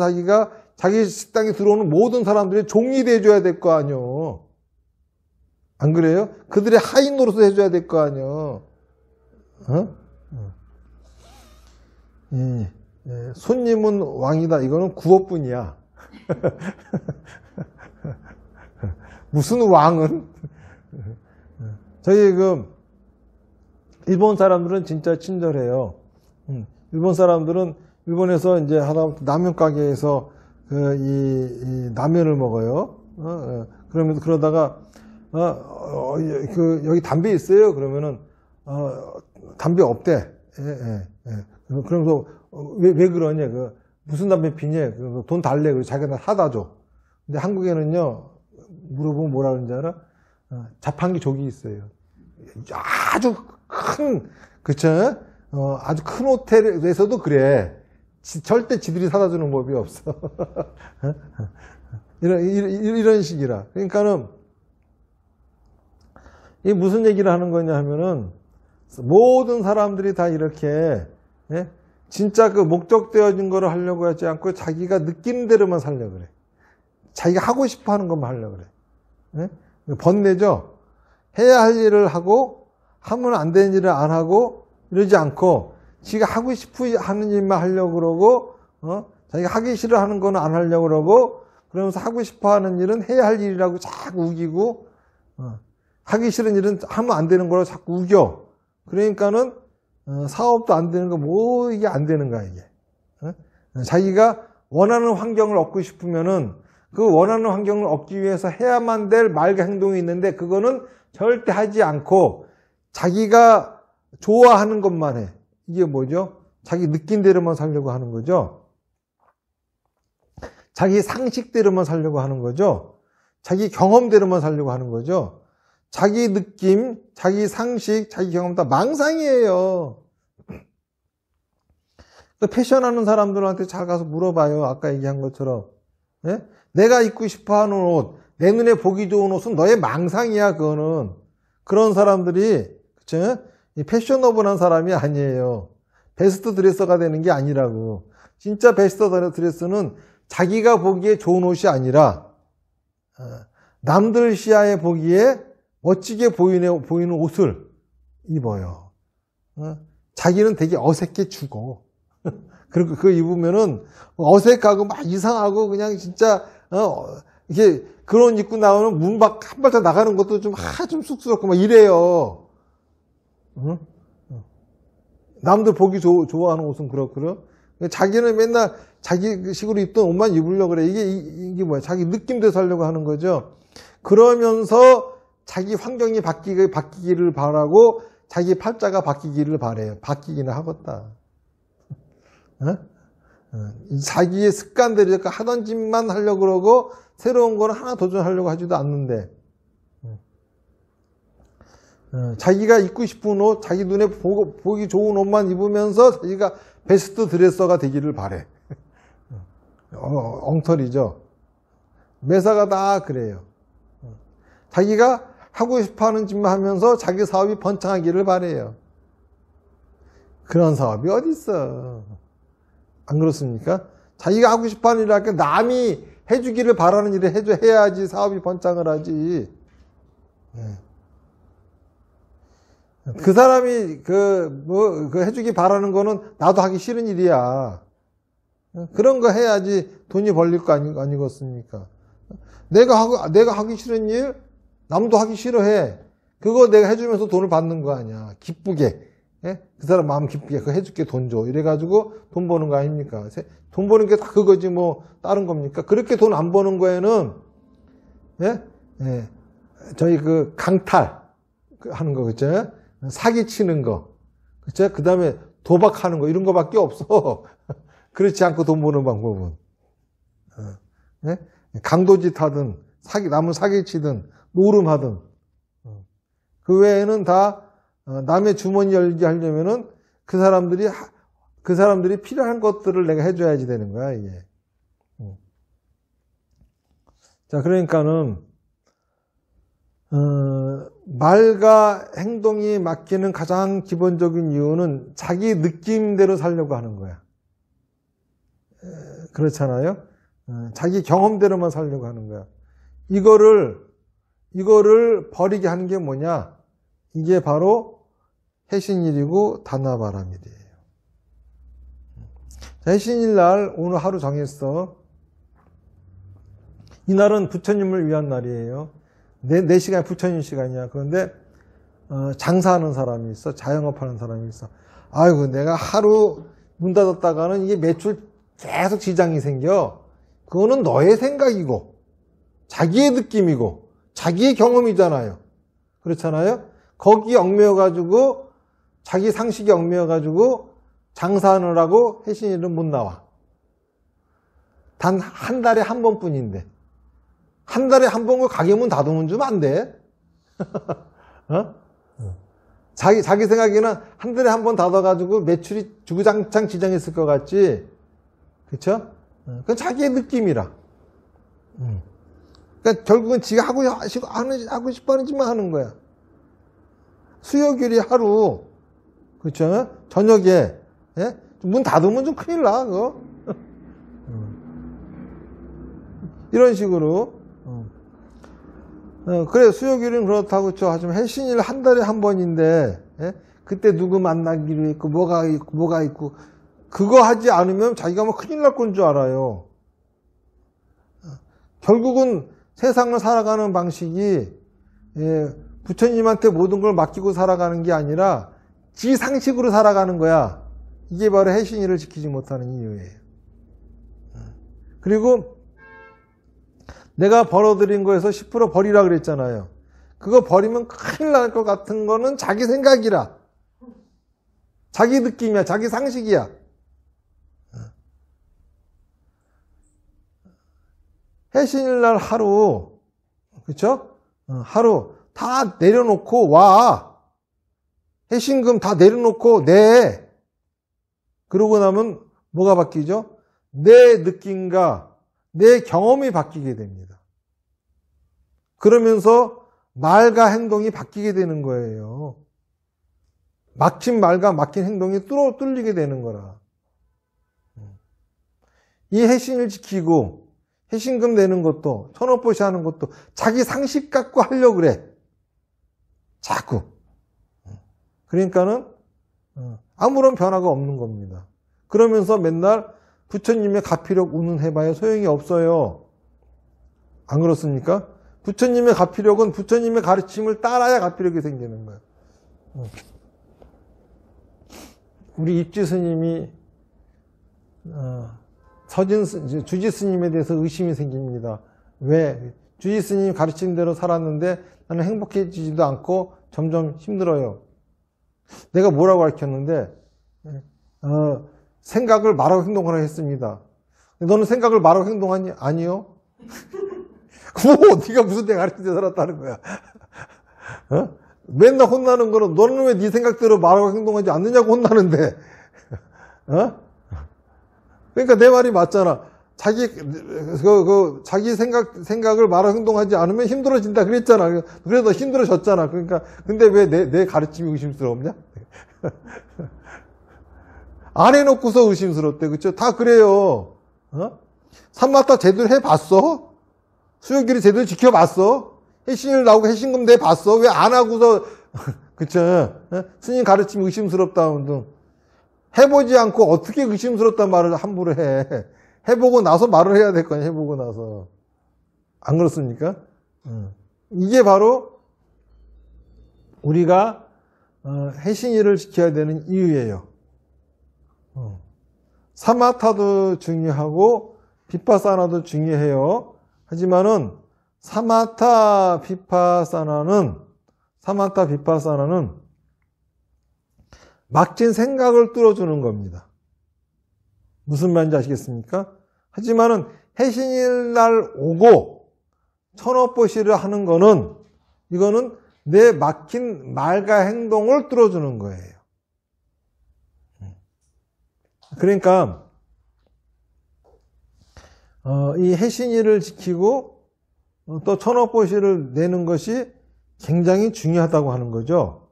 자기 식당에 들어오는 모든 사람들이 종이 돼줘야 될 거 아니요. 안 그래요? 그들의 하인 노릇을 해줘야 될 거 아니요. 손님은 왕이다. 이거는 구어뿐이야. 무슨 왕은? 저희 일본 사람들은 진짜 친절해요. 일본 사람들은 일본에서 이제 하다못해 라면 가게에서 이 라면을 먹어요. 그러다가 여기 담배 있어요? 그러면은 담배 없대. 그러면서 왜 그러냐? 무슨 담배 피냐? 돈 달래. 그래서 자기가 사다 줘. 근데 한국에는요, 물어보면 뭐라 그러는지 알아? 자판기 족이 있어요. 아주 큰, 그쵸? 아주 큰 호텔에서도 그래. 절대 지들이 사다 주는 법이 없어. 이런 식이라. 그러니까는, 이게 무슨 얘기를 하는 거냐 하면은, 모든 사람들이 다 이렇게, 진짜 그 목적되어진 거를 하려고 하지 않고 자기가 느끼는 대로만 살려고 그래. 자기가 하고 싶어 하는 것만 하려고 그래. 번뇌죠? 해야 할 일을 하고, 하면 안 되는 일을 안 하고, 이러지 않고, 지가 하고 싶어 하는 일만 하려고 그러고, 자기가 하기 싫어하는 거는 안 하려고 그러고, 그러면서 하고 싶어 하는 일은 해야 할 일이라고 자꾸 우기고, 하기 싫은 일은 하면 안 되는 거라고 자꾸 우겨. 그러니까는, 사업도 안 되는 거, 이게 안 되는 거야, 이게. 자기가 원하는 환경을 얻고 싶으면은, 그 원하는 환경을 얻기 위해서 해야만 될 말과 행동이 있는데, 그거는 절대 하지 않고, 자기가 좋아하는 것만 해. 이게 뭐죠? 자기 느낀 대로만 살려고 하는 거죠. 자기 상식대로만 살려고 하는 거죠. 자기 경험대로만 살려고 하는 거죠. 자기 느낌, 자기 상식, 자기 경험 다 망상이에요. 패션하는 사람들한테 잘 가서 물어봐요. 아까 얘기한 것처럼. 예? 내가 입고 싶어하는 옷, 내 눈에 보기 좋은 옷은 너의 망상이야. 그거는. 그런 사람들이 그쵸? 패셔너블한 사람이 아니에요. 베스트 드레서가 되는 게 아니라고. 진짜 베스트 드레서는 자기가 보기에 좋은 옷이 아니라 남들 시야에 보기에 멋지게 보이는 옷을 입어요. 자기는 되게 어색해 죽어. 그리고 그거 입으면은 어색하고 막 이상하고 그냥 진짜 이게 그런 옷 입고 나오면 문 밖 한 발짝 나가는 것도 좀 쑥스럽고 막 이래요. 남들 보기 좋아하는 옷은 그렇고요. 자기는 맨날 자기 식으로 입던 옷만 입으려고 그래. 이게 뭐야? 자기 느낌대로 살려고 하는 거죠. 그러면서 자기 환경이 바뀌기를 바라고 자기 팔자가 바뀌기를 바래요. 바뀌기는 하겠다. 자기의 습관대로 하던 짓만 하려고 그러고 새로운 거는 하나 도전하려고 하지도 않는데 자기가 입고 싶은 옷, 자기 눈에 보기 좋은 옷만 입으면서 자기가 베스트 드레서가 되기를 바래. 엉터리죠. 매사가 다 그래요. 자기가 하고 싶어하는 짓만 하면서 자기 사업이 번창하기를 바래요. 그런 사업이 어디 있어? 안 그렇습니까? 자기가 하고 싶어하는 일을 할게 남이 해주기를 바라는 일을 해야지 사업이 번창을 하지. 그 사람이 해주기 바라는 거는 나도 하기 싫은 일이야. 그런 거 해야지 돈이 벌릴 거 아니겠습니까? 내가 하기 싫은 일, 남도 하기 싫어해. 그거 내가 해주면서 돈을 받는 거 아니야. 기쁘게. 예? 그 사람 마음 기쁘게 그거 해줄게 돈 줘. 이래가지고 돈 버는 거 아닙니까? 돈 버는 게 다 그거지 뭐 다른 겁니까? 그렇게 돈 안 버는 거에는 예? 예. 저희 그 강탈 하는 거 그죠? 사기 치는 거 그죠? 그 다음에 도박하는 거 이런 거밖에 없어. 그렇지 않고 돈 버는 방법은 예? 강도짓 하든 남을 사기치든 노름하든 그 외에는 다 남의 주머니 열기 하려면은 그 사람들이 필요한 것들을 내가 해줘야지 되는 거야, 이게. 자, 그러니까는, 말과 행동이 맡기는 가장 기본적인 이유는 자기 느낌대로 살려고 하는 거야. 그렇잖아요? 자기 경험대로만 살려고 하는 거야. 이거를 버리게 하는 게 뭐냐? 이게 바로 해신일이고 다나바람일이에요. 해신일 날 오늘 하루 정했어. 이날은 부처님을 위한 날이에요. 내 시간이 부처님 시간이야. 그런데 장사하는 사람이 있어. 자영업하는 사람이 있어. 아이고 내가 하루 문 닫았다가는 이게 매출 계속 지장이 생겨. 그거는 너의 생각이고 자기의 느낌이고 자기의 경험이잖아요. 그렇잖아요? 거기 얽매여가지고 자기 상식에 얽매여가지고 장사하느라고 해신일은 못 나와. 단 한 달에 한 번뿐인데 한 달에 한 번 그 가게 문 닫으면 좀 안 돼? 자기 생각에는 한 달에 한 번 닫아가지고 매출이 주구장창 지장했을 것 같지? 그쵸? 그건 자기의 느낌이라. 그러니까 결국은 지가 하고 싶어 하는 짓만 하는 거야. 수요일이 하루, 그쵸? 저녁에, 예? 문 닫으면 좀 큰일 나, 그거. 이런 식으로. 그래, 수요일은 그렇다고 쳐. 하지만 해신일 한 달에 한 번인데, 예? 그때 누구 만나기로 했고, 뭐가 있고, 그거 하지 않으면 자기가 뭐 큰일 날 건 줄 알아요. 결국은 세상을 살아가는 방식이, 예, 부처님한테 모든 걸 맡기고 살아가는 게 아니라 지 상식으로 살아가는 거야. 이게 바로 해신일을 지키지 못하는 이유예요. 그리고 내가 벌어들인 거에서 10% 버리라 그랬잖아요. 그거 버리면 큰일 날 것 같은 거는 자기 생각이라. 자기 느낌이야. 자기 상식이야. 해신일 날 하루, 그쵸? 하루 다 내려놓고 와. 해신금 다 내려놓고 내. 그러고 나면 뭐가 바뀌죠? 내 느낌과 내 경험이 바뀌게 됩니다. 그러면서 말과 행동이 바뀌게 되는 거예요. 막힌 말과 막힌 행동이 뚫리게 되는 거라. 이 해신을 지키고 해신금 내는 것도 천업보시 하는 것도 자기 상식 갖고 하려고 그래. 자꾸. 그러니까는 아무런 변화가 없는 겁니다. 그러면서 맨날 부처님의 가피력 운운해봐야 소용이 없어요. 안 그렇습니까? 부처님의 가피력은 부처님의 가르침을 따라야 가피력이 생기는 거예요. 우리 입지 스님이 주지 스님에 대해서 의심이 생깁니다. 왜? 주지 스님 가르친 대로 살았는데 나는 행복해지지도 않고 점점 힘들어요. 내가 뭐라고 가르쳤는데 생각을 말하고 행동하라 했습니다. 너는 생각을 말하고 행동하니? 아니요. 네가 무슨 내가 가르친 대로 살았다는 거야. 맨날 혼나는 거는 너는 왜 네 생각대로 말하고 행동하지 않느냐고 혼나는데. 그러니까 내 말이 맞잖아. 자기 생각을 말하고 행동하지 않으면 힘들어진다 그랬잖아. 그래서 힘들어졌잖아. 그러니까, 근데 왜 내 가르침이 의심스럽냐? 안 해놓고서 의심스럽대. 그쵸? 다 그래요. 삼마타 제대로 해봤어? 수요기를 제대로 지켜봤어? 해신일 나오고 해신금 내봤어? 왜 안 하고서, 그쵸? 스님 가르침이 의심스럽다. 해보지 않고 어떻게 의심스럽단 말을 함부로 해. 해보고 나서 말을 해야 될 거 아니야, 해보고 나서. 안 그렇습니까? 이게 바로 우리가 해신일을 지켜야 되는 이유예요. 사마타도 중요하고 비파사나도 중요해요. 하지만은 사마타 비파사나는 막힌 생각을 뚫어주는 겁니다. 무슨 말인지 아시겠습니까? 하지만은 해신일 날 오고 천업보시를 하는 거는 이거는 내 막힌 말과 행동을 뚫어주는 거예요. 그러니까 이 해신일을 지키고 또 천업보시를 내는 것이 굉장히 중요하다고 하는 거죠.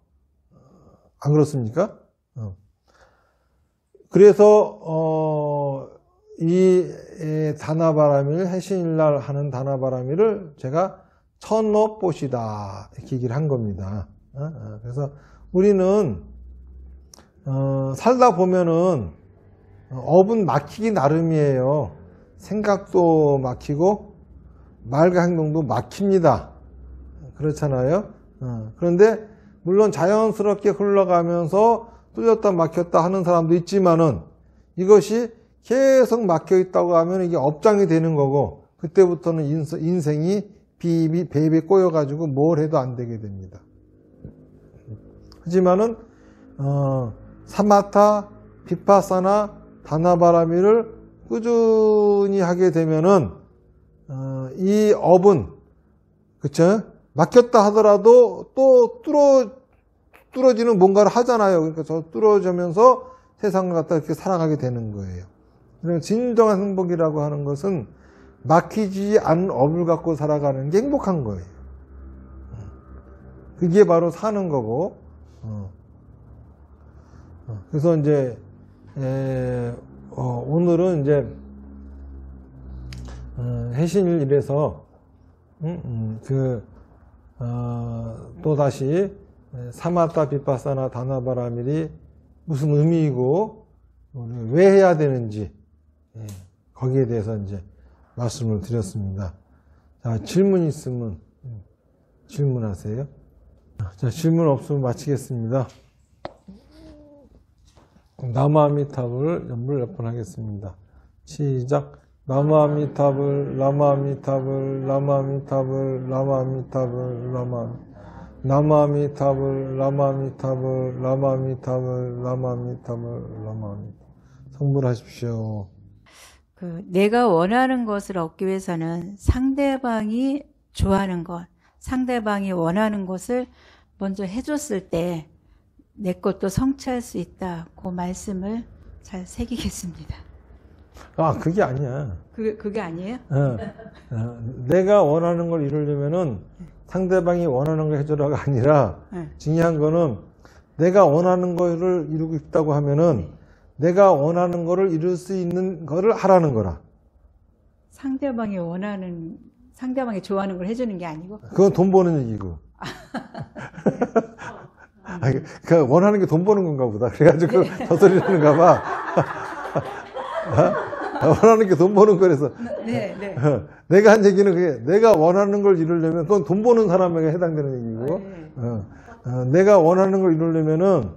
안 그렇습니까? 그래서 이 다나바라밀 해신일날 하는 다나바라밀을 제가 천업보시다 이렇게 얘기를 한 겁니다. 그래서 우리는 살다 보면은 업은 막히기 나름이에요. 생각도 막히고 말과 행동도 막힙니다. 그렇잖아요. 그런데 물론 자연스럽게 흘러가면서 뚫렸다 막혔다 하는 사람도 있지만은 이것이 계속 막혀 있다고 하면 이게 업장이 되는 거고 그때부터는 인생이 베이베 꼬여가지고 뭘 해도 안 되게 됩니다. 하지만은 사마타, 비파사나, 다나바라밀을 꾸준히 하게 되면은 이 업은 그쵸? 막혔다 하더라도 또 뚫어지는 뭔가를 하잖아요. 그러니까 저 뚫어지면서 세상을 갖다 이렇게 살아가게 되는 거예요. 그래서 진정한 행복이라고 하는 것은 막히지 않은 업을 갖고 살아가는 게 행복한 거예요. 그게 바로 사는 거고. 그래서 이제 오늘은 이제 해신일에서 또다시 사마타 비파사나 다나바라밀이 무슨 의미이고 왜 해야 되는지 거기에 대해서 이제 말씀을 드렸습니다. 자, 질문 있으면 질문하세요. 자, 질문 없으면 마치겠습니다. 나무아미타불 연불 몇 번 하겠습니다. 시작. 나무아미타불 나무아미타불 나무아미타불 나무아미타불 나무아미타불 나무아미타불 나무아미타불 나무아미타불 나무아미타불 성불하십시오. 내가 원하는 것을 얻기 위해서는 상대방이 좋아하는 것, 상대방이 원하는 것을 먼저 해줬을 때 내 것도 성취할 수 있다. 그 말씀을 잘 새기겠습니다. 그게 아니야. 그게 아니에요? 내가 원하는 걸 이루려면은 상대방이 원하는 걸 해줘라가 아니라 중요한 거는 내가 원하는 거를 이루고 싶다고 하면은 내가 원하는 거를 이룰 수 있는 거를 하라는 거라. 상대방이 좋아하는 걸 해주는 게 아니고? 그건 돈 버는 얘기고. 그러니까 원하는 게 돈 버는 건가 보다. 그래가지고 저 소리 하는가 봐. 원하는 게 돈 버는 거라서. 네. 내가 한 얘기는 그게 내가 원하는 걸 이루려면 그건 돈 버는 사람에게 해당되는 얘기고. 내가 원하는 걸 이루려면은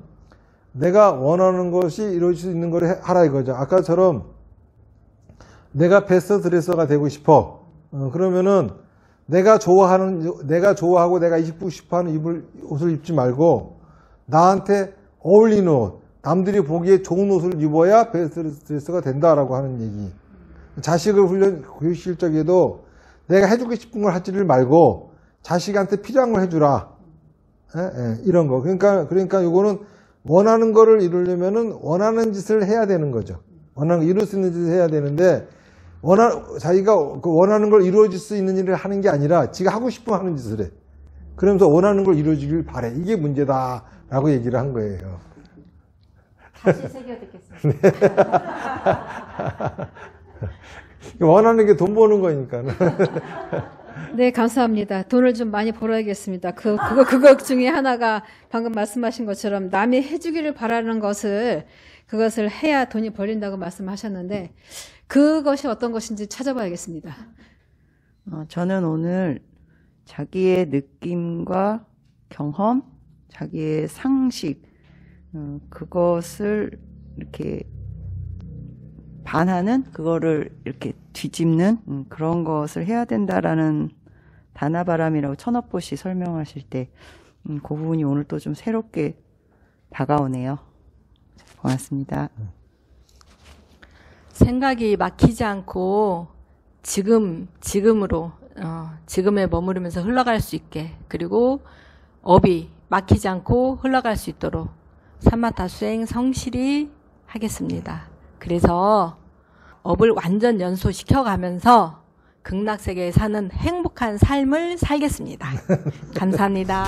내가 원하는 것이 이루어질 수 있는 걸 하라 이거죠. 아까처럼 내가 베스트 드레서가 되고 싶어. 그러면은 내가 좋아하고 내가 입고 싶어 하는 옷을 입지 말고 나한테 어울리는 옷, 남들이 보기에 좋은 옷을 입어야 베스트 드레서가 된다라고 하는 얘기. 자식을 교육시킬 적에도 내가 해주고 싶은 걸 하지를 말고 자식한테 필요한 걸 해주라. 이런 거. 그러니까 요거는 원하는 거를 이루려면은 원하는 짓을 해야 되는 거죠. 이룰 수 있는 짓을 해야 되는데, 자기가 원하는 걸 이루어질 수 있는 일을 하는 게 아니라 지가 하고 싶으면 하는 짓을 해. 그러면서 원하는 걸 이루어지길 바래. 이게 문제다라고 얘기를 한 거예요. 다시 새겨 듣겠습니다. 원하는 게 돈 버는 거니까. 네, 감사합니다. 돈을 좀 많이 벌어야겠습니다. 그거 중에 하나가 방금 말씀하신 것처럼 남이 해주기를 바라는 그것을 해야 돈이 벌린다고 말씀하셨는데, 그것이 어떤 것인지 찾아봐야겠습니다. 저는 오늘 자기의 느낌과 경험, 자기의 상식, 그것을 이렇게 반하는, 그거를 이렇게 뒤집는 그런 것을 해야 된다라는 다나바람이라고 천업보시 설명하실 때 그 부분이 오늘 또 좀 새롭게 다가오네요. 고맙습니다. 생각이 막히지 않고 지금으로 지금에 머무르면서 흘러갈 수 있게, 그리고 업이 막히지 않고 흘러갈 수 있도록 삼마다수행 성실히 하겠습니다. 그래서 업을 완전 연소시켜 가면서 극락세계에 사는 행복한 삶을 살겠습니다. 감사합니다.